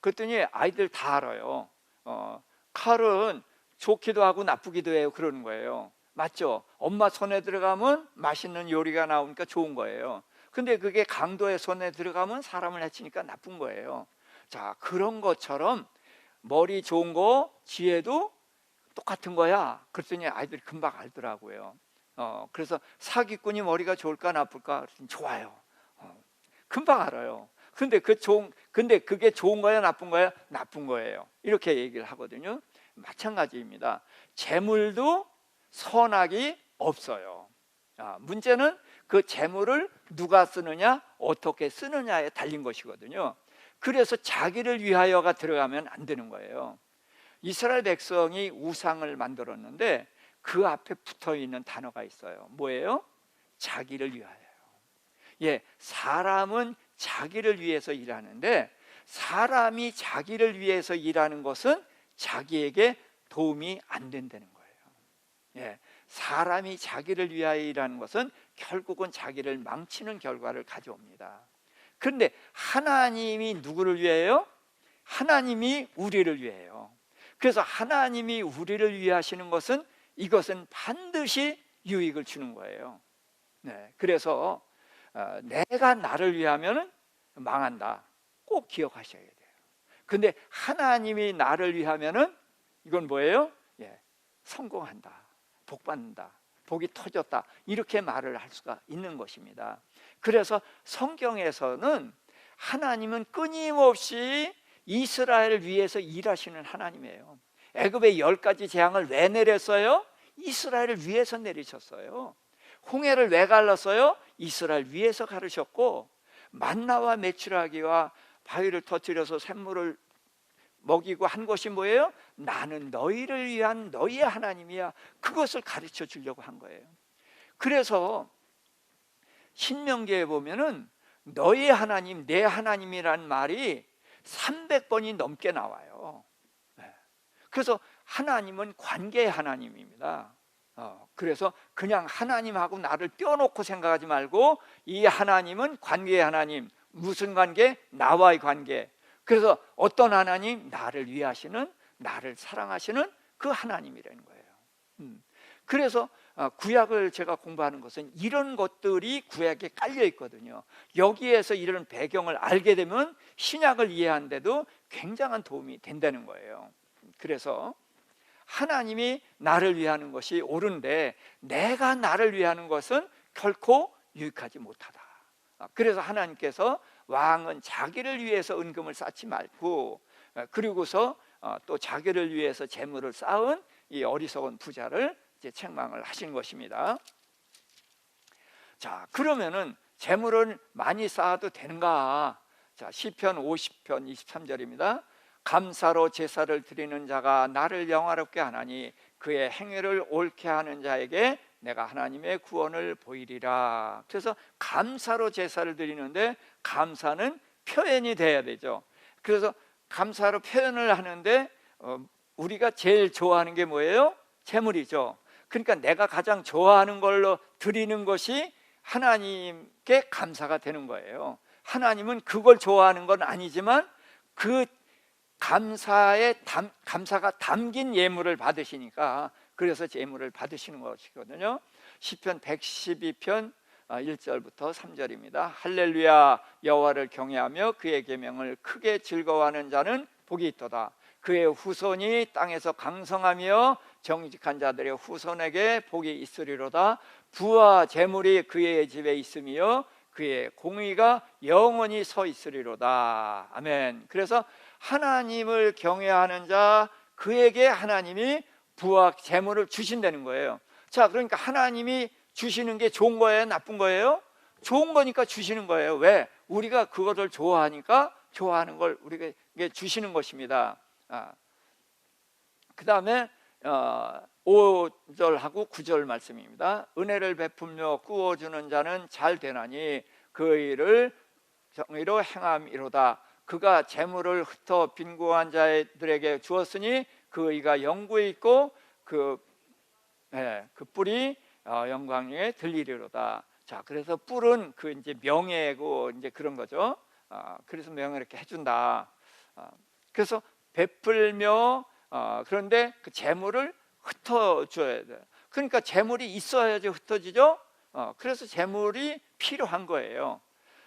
그랬더니 아이들 다 알아요. 칼은 좋기도 하고 나쁘기도 해요. 그러는 거예요. 맞죠? 엄마 손에 들어가면 맛있는 요리가 나오니까 좋은 거예요. 근데 그게 강도의 손에 들어가면 사람을 해치니까 나쁜 거예요. 자, 그런 것처럼 머리 좋은 거, 지혜도 똑같은 거야. 그랬더니 아이들이 금방 알더라고요. 그래서 사기꾼이 머리가 좋을까 나쁠까? 그랬더니 좋아요. 금방 알아요. 근데 그게 좋은 거야, 나쁜 거야? 나쁜 거예요. 이렇게 얘기를 하거든요. 마찬가지입니다. 재물도 선악이 없어요. 문제는 그 재물을 누가 쓰느냐, 어떻게 쓰느냐에 달린 것이거든요. 그래서 자기를 위하여가 들어가면 안 되는 거예요. 이스라엘 백성이 우상을 만들었는데 그 앞에 붙어 있는 단어가 있어요. 뭐예요? 자기를 위하여요. 예, 사람은 자기를 위해서 일하는데 사람이 자기를 위해서 일하는 것은 자기에게 도움이 안 된다는 거예요. 예, 사람이 자기를 위하여 일하는 것은 결국은 자기를 망치는 결과를 가져옵니다. 그런데 하나님이 누구를 위해요? 하나님이 우리를 위해요. 그래서 하나님이 우리를 위해 하시는 것은 이것은 반드시 유익을 주는 거예요. 네, 그래서 내가 나를 위하면 망한다. 꼭 기억하셔야 돼요. 근데 하나님이 나를 위하면은 이건 뭐예요? 예, 성공한다, 복받는다, 복이 터졌다, 이렇게 말을 할 수가 있는 것입니다. 그래서 성경에서는 하나님은 끊임없이 이스라엘을 위해서 일하시는 하나님이에요. 애굽의 10가지 재앙을 왜 내렸어요? 이스라엘을 위해서 내리셨어요. 홍해를 왜 갈랐어요? 이스라엘 위해서 가르셨고, 만나와 메추라기와 바위를 터뜨려서 샘물을 먹이고 한 것이 뭐예요? 나는 너희를 위한 너희의 하나님이야. 그것을 가르쳐 주려고 한 거예요. 그래서 신명기에 보면은 너희 하나님, 내 하나님이란 말이 300번이 넘게 나와요. 그래서 하나님은 관계의 하나님입니다. 그래서 그냥 하나님하고 나를 떼어놓고 생각하지 말고 이 하나님은 관계의 하나님. 무슨 관계? 나와의 관계. 그래서 어떤 하나님? 나를 위하시는, 나를 사랑하시는 그 하나님이라는 거예요. 그래서 구약을 제가 공부하는 것은 이런 것들이 구약에 깔려 있거든요. 여기에서 이런 배경을 알게 되면 신약을 이해하는데도 굉장한 도움이 된다는 거예요. 그래서 하나님이 나를 위하는 것이 옳은데 내가 나를 위하는 것은 결코 유익하지 못하다. 그래서 하나님께서 왕은 자기를 위해서 은금을 쌓지 말고, 그리고서 또 자기를 위해서 재물을 쌓은 이 어리석은 부자를 이제 책망을 하신 것입니다. 자, 그러면은 재물을 많이 쌓아도 되는가? 자, 시편 50편 23절입니다. 감사로 제사를 드리는 자가 나를 영화롭게 하나니 그의 행위를 옳게 하는 자에게 내가 하나님의 구원을 보이리라. 그래서 감사로 제사를 드리는데 감사는 표현이 돼야 되죠. 그래서 감사로 표현을 하는데 우리가 제일 좋아하는 게 뭐예요? 재물이죠. 그러니까 내가 가장 좋아하는 걸로 드리는 것이 하나님께 감사가 되는 거예요. 하나님은 그걸 좋아하는 건 아니지만 그 감사가 담긴 예물을 받으시니까 그래서 예물을 받으시는 것이거든요. 시편 112편 1절부터 3절입니다. 할렐루야, 여호와를 경외하며 그의 계명을 크게 즐거워하는 자는 복이 있도다. 그의 후손이 땅에서 강성하며 정직한 자들의 후손에게 복이 있으리로다. 부와 재물이 그의 집에 있으며 그의 공의가 영원히 서 있으리로다. 아멘. 그래서 하나님을 경외하는 자, 그에게 하나님이 부와 재물을 주신다는 거예요. 자, 그러니까 하나님이 주시는 게 좋은 거예요? 나쁜 거예요? 좋은 거니까 주시는 거예요. 왜? 우리가 그것을 좋아하니까 좋아하는 걸 우리에게 주시는 것입니다. 그 다음에 5절하고 9절 말씀입니다. 은혜를 베풀며 구워주는 자는 잘 되나니 그 일을 정의로 행함이로다. 그가 재물을 흩어 빈곤한 자들에게 주었으니 그 의가 영구에 있고 그 뿔이 영광에 들리리로다. 자, 그래서 뿔은 그 이제 명예고 이제 그런 거죠. 그래서 명예를 이렇게 해준다. 그래서 베풀며 그런데 그 재물을 흩어줘야 돼. 그러니까 재물이 있어야지 흩어지죠. 그래서 재물이 필요한 거예요.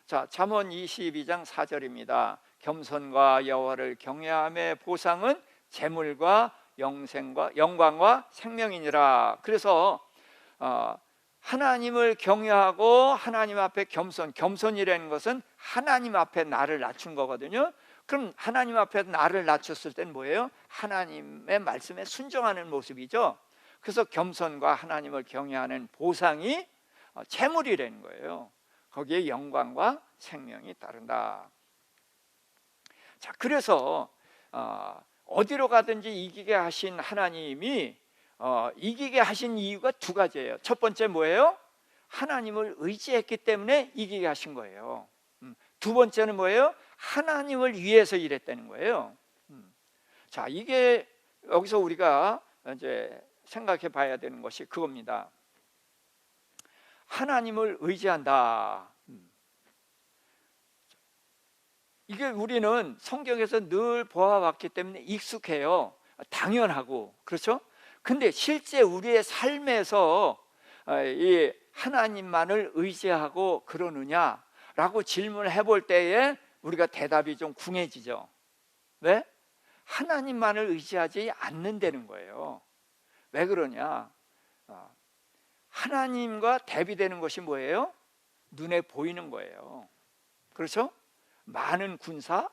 자, 잠언 22장 4절입니다. 겸손과 여호와를 경외함의 보상은 재물과 영광과 생명이니라. 그래서 하나님을 경외하고 하나님 앞에 겸손이라는 것은 하나님 앞에 나를 낮춘 거거든요. 그럼 하나님 앞에 나를 낮췄을 때는 뭐예요? 하나님의 말씀에 순종하는 모습이죠. 그래서 겸손과 하나님을 경외하는 보상이 재물이라는 거예요. 거기에 영광과 생명이 따른다. 자, 그래서 어디로 가든지 이기게 하신 하나님이 이기게 하신 이유가 두 가지예요. 첫 번째 뭐예요? 하나님을 의지했기 때문에 이기게 하신 거예요. 두 번째는 뭐예요? 하나님을 위해서 일했다는 거예요. 자, 이게 여기서 우리가 이제 생각해 봐야 되는 것이 그겁니다. 하나님을 의지한다. 이게 우리는 성경에서 늘 보아왔기 때문에 익숙해요. 당연하고, 그렇죠? 근데 실제 우리의 삶에서 이 하나님만을 의지하고 그러느냐라고 질문을 해볼 때에 우리가 대답이 좀 궁해지죠. 왜? 하나님만을 의지하지 않는다는 거예요. 왜 그러냐? 하나님과 대비되는 것이 뭐예요? 눈에 보이는 거예요. 그렇죠? 많은 군사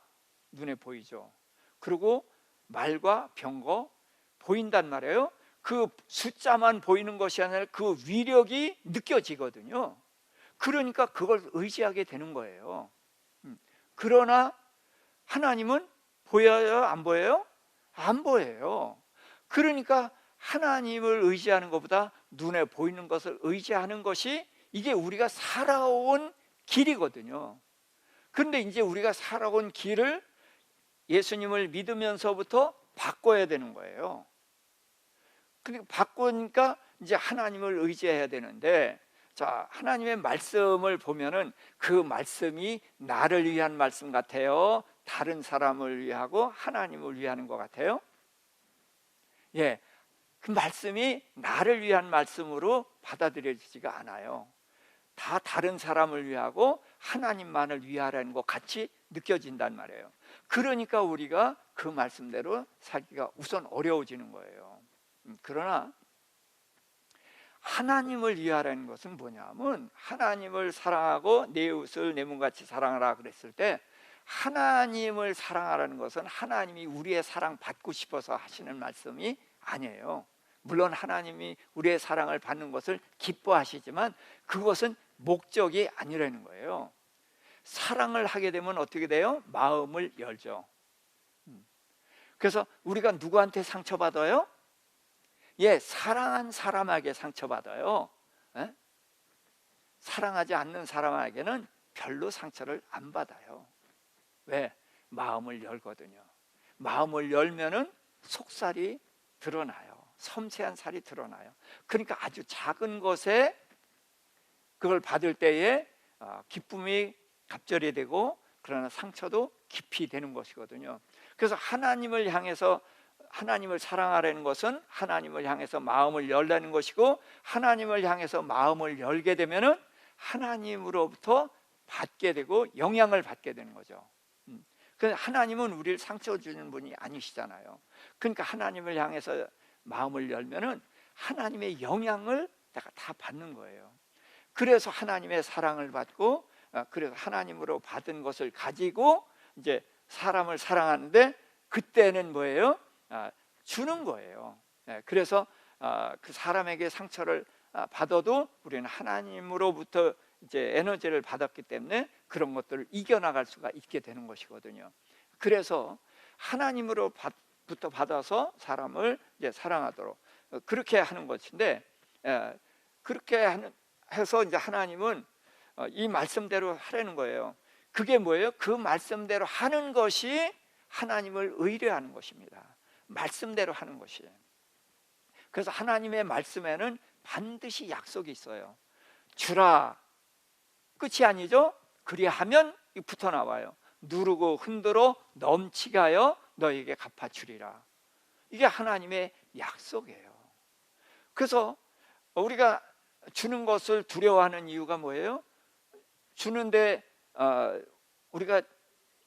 눈에 보이죠. 그리고 말과 병거 보인단 말이에요. 그 숫자만 보이는 것이 아니라 그 위력이 느껴지거든요. 그러니까 그걸 의지하게 되는 거예요. 그러나 하나님은 보여요? 안 보여요? 안 보여요. 그러니까 하나님을 의지하는 것보다 눈에 보이는 것을 의지하는 것이 이게 우리가 살아온 길이거든요. 그런데 이제 우리가 살아온 길을 예수님을 믿으면서부터 바꿔야 되는 거예요. 그러니까 바꾸니까 이제 하나님을 의지해야 되는데, 자, 하나님의 말씀을 보면은 그 말씀이 나를 위한 말씀 같아요? 다른 사람을 위하고 하나님을 위하는 것 같아요? 예, 그 말씀이 나를 위한 말씀으로 받아들여지지가 않아요. 다 다른 사람을 위하고 하나님만을 위하라는 것 같이 느껴진단 말이에요. 그러니까 우리가 그 말씀대로 살기가 우선 어려워지는 거예요. 그러나 하나님을 위하라는 것은 뭐냐면, 하나님을 사랑하고 내 이웃을 내 몸같이 사랑하라 그랬을 때, 하나님을 사랑하라는 것은 하나님이 우리의 사랑 받고 싶어서 하시는 말씀이 아니에요. 물론 하나님이 우리의 사랑을 받는 것을 기뻐하시지만 그것은 목적이 아니라는 거예요. 사랑을 하게 되면 어떻게 돼요? 마음을 열죠. 그래서 우리가 누구한테 상처받아요? 사랑한 사람에게 상처받아요. 사랑하지 않는 사람에게는 별로 상처를 안 받아요. 왜? 마음을 열거든요. 마음을 열면은 속살이 드러나요. 섬세한 살이 드러나요. 그러니까 아주 작은 것에 그걸 받을 때에 기쁨이 갑절이 되고, 그러나 상처도 깊이 되는 것이거든요. 그래서 하나님을 향해서, 하나님을 사랑하라는 것은 하나님을 향해서 마음을 열라는 것이고, 하나님을 향해서 마음을 열게 되면은 하나님으로부터 받게 되고 영향을 받게 되는 거죠. 그래서 하나님은 우리를 상처 주는 분이 아니시잖아요. 그러니까 하나님을 향해서 마음을 열면은 하나님의 영향을 내가 다 받는 거예요. 그래서 하나님의 사랑을 받고, 그래서 하나님으로 받은 것을 가지고 이제 사람을 사랑하는데, 그때는 뭐예요? 주는 거예요. 그래서 그 사람에게 상처를 받아도 우리는 하나님으로부터 이제 에너지를 받았기 때문에 그런 것들을 이겨나갈 수가 있게 되는 것이거든요. 그래서 하나님으로부터 받아서 사람을 이제 사랑하도록 그렇게 하는 것인데, 그렇게 해서 이제 하나님은 이 말씀대로 하라는 거예요. 그게 뭐예요? 그 말씀대로 하는 것이 하나님을 의뢰하는 것입니다. 말씀대로 하는 것이. 그래서 하나님의 말씀에는 반드시 약속이 있어요. 주라, 끝이 아니죠? 그리하면 붙어 나와요. 누르고 흔들어 넘치게 하여 너에게 갚아주리라. 이게 하나님의 약속이에요. 그래서 우리가 주는 것을 두려워하는 이유가 뭐예요? 주는데 우리가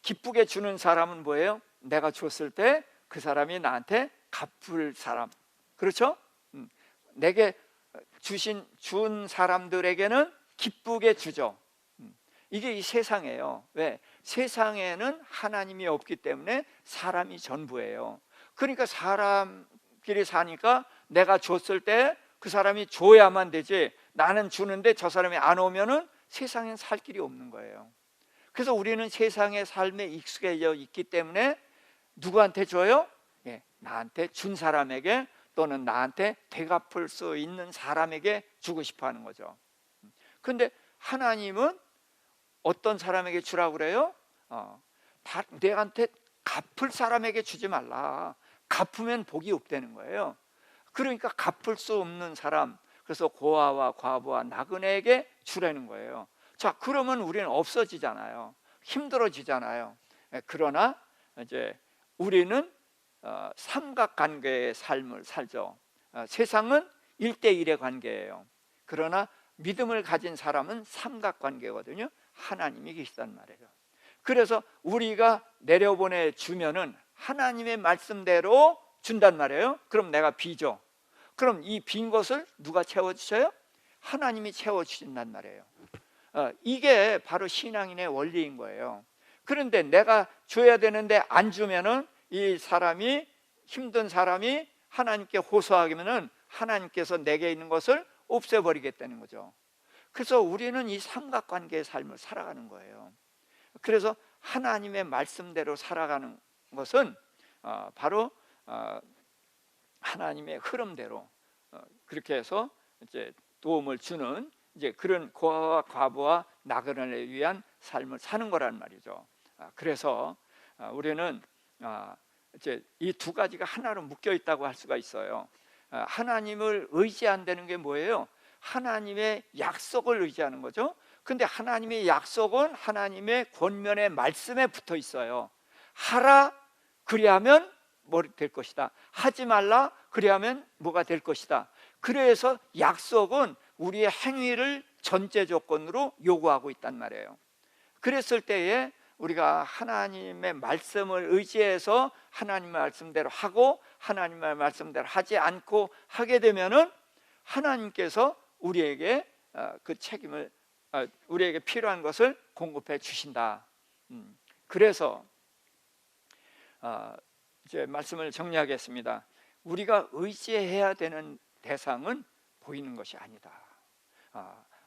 기쁘게 주는 사람은 뭐예요? 내가 줬을 때 그 사람이 나한테 갚을 사람. 그렇죠? 내게 준 사람들에게는 기쁘게 주죠. 이게 이 세상이에요. 왜? 세상에는 하나님이 없기 때문에 사람이 전부예요. 그러니까 사람끼리 사니까 내가 줬을 때 그 사람이 줘야만 되지, 나는 주는데 저 사람이 안 오면은 세상엔 살 길이 없는 거예요. 그래서 우리는 세상의 삶에 익숙해져 있기 때문에 누구한테 줘요? 나한테 준 사람에게, 또는 나한테 되갚을 수 있는 사람에게 주고 싶어 하는 거죠. 그런데 하나님은 어떤 사람에게 주라고 그래요? 내한테 갚을 사람에게 주지 말라. 갚으면 복이 없다는 거예요. 그러니까 갚을 수 없는 사람, 그래서 고아와 과부와 나그네에게 주라는 거예요. 자, 그러면 우리는 없어지잖아요. 힘들어지잖아요. 그러나 이제 우리는 삼각관계의 삶을 살죠. 세상은 1대1의 관계예요. 그러나 믿음을 가진 사람은 삼각관계거든요. 하나님이 계시단 말이에요. 그래서 우리가 내려보내 주면은 하나님의 말씀대로 준단 말이에요. 그럼 내가 비죠. 그럼 이 빈 것을 누가 채워주셔요? 하나님이 채워주신단 말이에요. 이게 바로 신앙인의 원리인 거예요. 그런데 내가 줘야 되는데 안 주면은 이 사람이, 힘든 사람이 하나님께 호소하면은 하나님께서 내게 있는 것을 없애버리겠다는 거죠. 그래서 우리는 이 삼각관계의 삶을 살아가는 거예요. 그래서 하나님의 말씀대로 살아가는 것은 바로 하나님의 흐름대로 그렇게 해서 이제 도움을 주는 이제 그런 고아와 과부와 나그네를 위한 삶을 사는 거란 말이죠. 그래서 우리는 이제 이 두 가지가 하나로 묶여 있다고 할 수가 있어요. 하나님을 의지한다는 게 뭐예요? 하나님의 약속을 의지하는 거죠. 근데 하나님의 약속은 하나님의 권면의 말씀에 붙어 있어요. 하라, 그리하면 뭐 될 것이다, 하지 말라 그리하면 뭐가 될 것이다. 그래서 약속은 우리의 행위를 전제 조건으로 요구하고 있단 말이에요. 그랬을 때에 우리가 하나님의 말씀을 의지해서 하나님의 말씀대로 하고 하나님의 말씀대로 하지 않고 하게 되면은 하나님께서 우리에게 그 책임을, 우리에게 필요한 것을 공급해 주신다. 그래서 이제 말씀을 정리하겠습니다. 우리가 의지해야 되는 대상은 보이는 것이 아니다.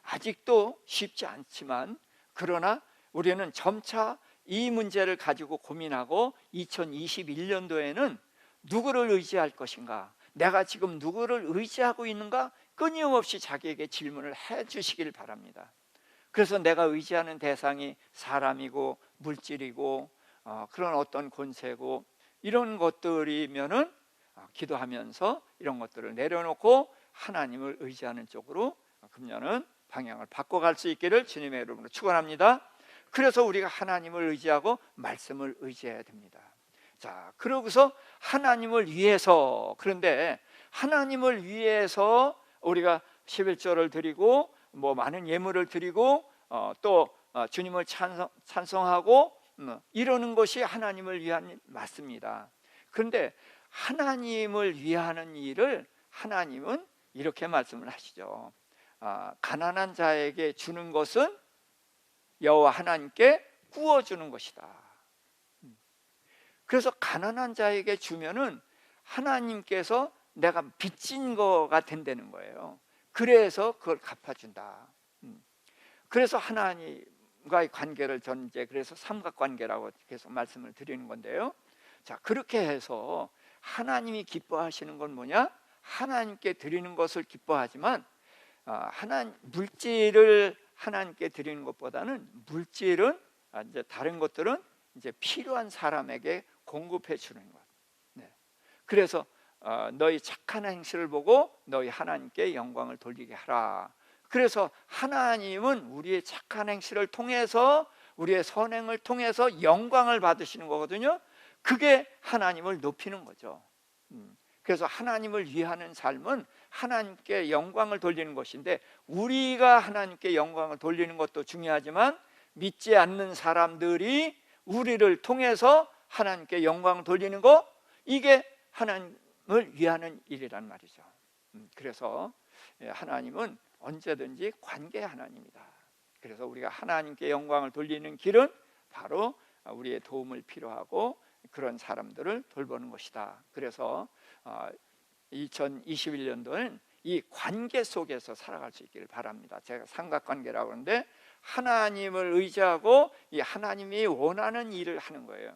아직도 쉽지 않지만 그러나 우리는 점차 이 문제를 가지고 고민하고 2021년도에는 누구를 의지할 것인가, 내가 지금 누구를 의지하고 있는가 끊임없이 자기에게 질문을 해 주시길 바랍니다. 그래서 내가 의지하는 대상이 사람이고 물질이고 그런 어떤 권세고 이런 것들이면은 기도하면서 이런 것들을 내려놓고 하나님을 의지하는 쪽으로 금년은 방향을 바꿔갈 수 있기를 주님의 이름으로 축원합니다. 그래서 우리가 하나님을 의지하고 말씀을 의지해야 됩니다. 자, 그러고서 하나님을 위해서, 그런데 하나님을 위해서 우리가 11조를 드리고 뭐 많은 예물을 드리고 또 주님을 찬송하고 이러는 것이 하나님을 위한 일 맞습니다. 그런데 하나님을 위하는 일을 하나님은 이렇게 말씀을 하시죠. 가난한 자에게 주는 것은 여호와 하나님께 구워주는 것이다. 그래서 가난한 자에게 주면은 하나님께서 내가 빚진 거가 된다는 거예요. 그래서 그걸 갚아준다. 그래서 하나님과의 관계를 저는 이제 그래서 삼각관계라고 계속 말씀을 드리는 건데요. 자, 그렇게 해서 하나님이 기뻐하시는 건 뭐냐? 하나님께 드리는 것을 기뻐하지만 물질을 하나님께 드리는 것보다는 물질은 이제 다른 것들은 이제 필요한 사람에게 공급해 주는 것. 네. 그래서 너희 착한 행실을 보고 너희 하나님께 영광을 돌리게 하라. 그래서 하나님은 우리의 착한 행실을 통해서 우리의 선행을 통해서 영광을 받으시는 거거든요. 그게 하나님을 높이는 거죠. 그래서 하나님을 위하는 삶은 하나님께 영광을 돌리는 것인데, 우리가 하나님께 영광을 돌리는 것도 중요하지만 믿지 않는 사람들이 우리를 통해서 하나님께 영광을 돌리는 것, 이게 하나님을 위하는 일이란 말이죠. 그래서 하나님은 언제든지 관계 하나님이다. 그래서 우리가 하나님께 영광을 돌리는 길은 바로 우리의 도움을 필요하고 그런 사람들을 돌보는 것이다. 그래서 2021년도는 이 관계 속에서 살아갈 수 있기를 바랍니다. 제가 삼각관계라고 하는데 하나님을 의지하고 이 하나님이 원하는 일을 하는 거예요.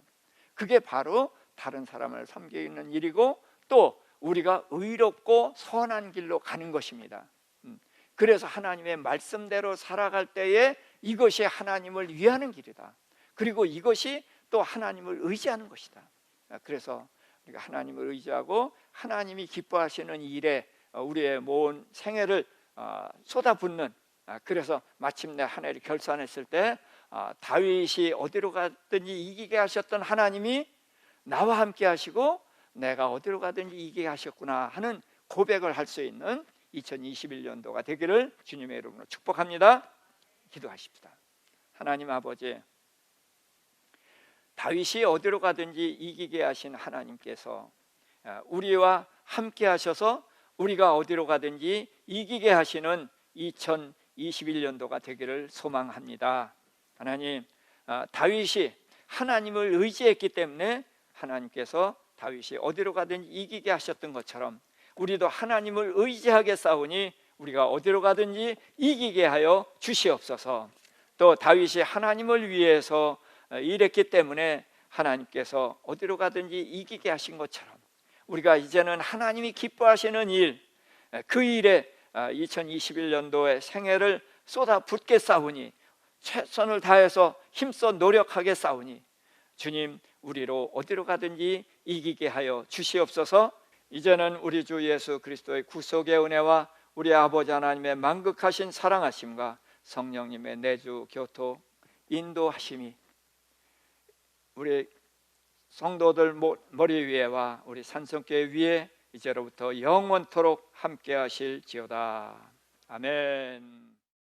그게 바로 다른 사람을 섬기는 일이고 또 우리가 의롭고 선한 길로 가는 것입니다. 그래서 하나님의 말씀대로 살아갈 때에 이것이 하나님을 위하는 길이다. 그리고 이것이 또 하나님을 의지하는 것이다. 그래서 우리가 하나님을 의지하고 하나님이 기뻐하시는 일에 우리의 모은 생애를 쏟아붓는, 그래서 마침내 한 해를 결산했을 때 다윗이 어디로 가든지 이기게 하셨던 하나님이 나와 함께 하시고 내가 어디로 가든지 이기게 하셨구나 하는 고백을 할 수 있는 2021년도가 되기를 주님의 이름으로 축복합니다. 기도하십시다. 하나님 아버지, 다윗이 어디로 가든지 이기게 하신 하나님께서 우리와 함께 하셔서 우리가 어디로 가든지 이기게 하시는 2021년도가 되기를 소망합니다. 하나님, 다윗이 하나님을 의지했기 때문에 하나님께서 다윗이 어디로 가든지 이기게 하셨던 것처럼 우리도 하나님을 의지하게 싸우니 우리가 어디로 가든지 이기게 하여 주시옵소서. 또 다윗이 하나님을 위해서 일했기 때문에 하나님께서 어디로 가든지 이기게 하신 것처럼 우리가 이제는 하나님이 기뻐하시는 일, 그 일에 2021년도의 생애를 쏟아붓게 싸우니, 최선을 다해서 힘써 노력하게 싸우니 주님, 우리로 어디로 가든지 이기게 하여 주시옵소서. 이제는 우리 주 예수 그리스도의 구속의 은혜와 우리 아버지 하나님의 만극하신 사랑하심과 성령님의 내주 교토 인도하심이 우리 성도들 머리 위에와 우리 산성교회 위에 이제로부터 영원토록 함께 하실지어다. 아멘.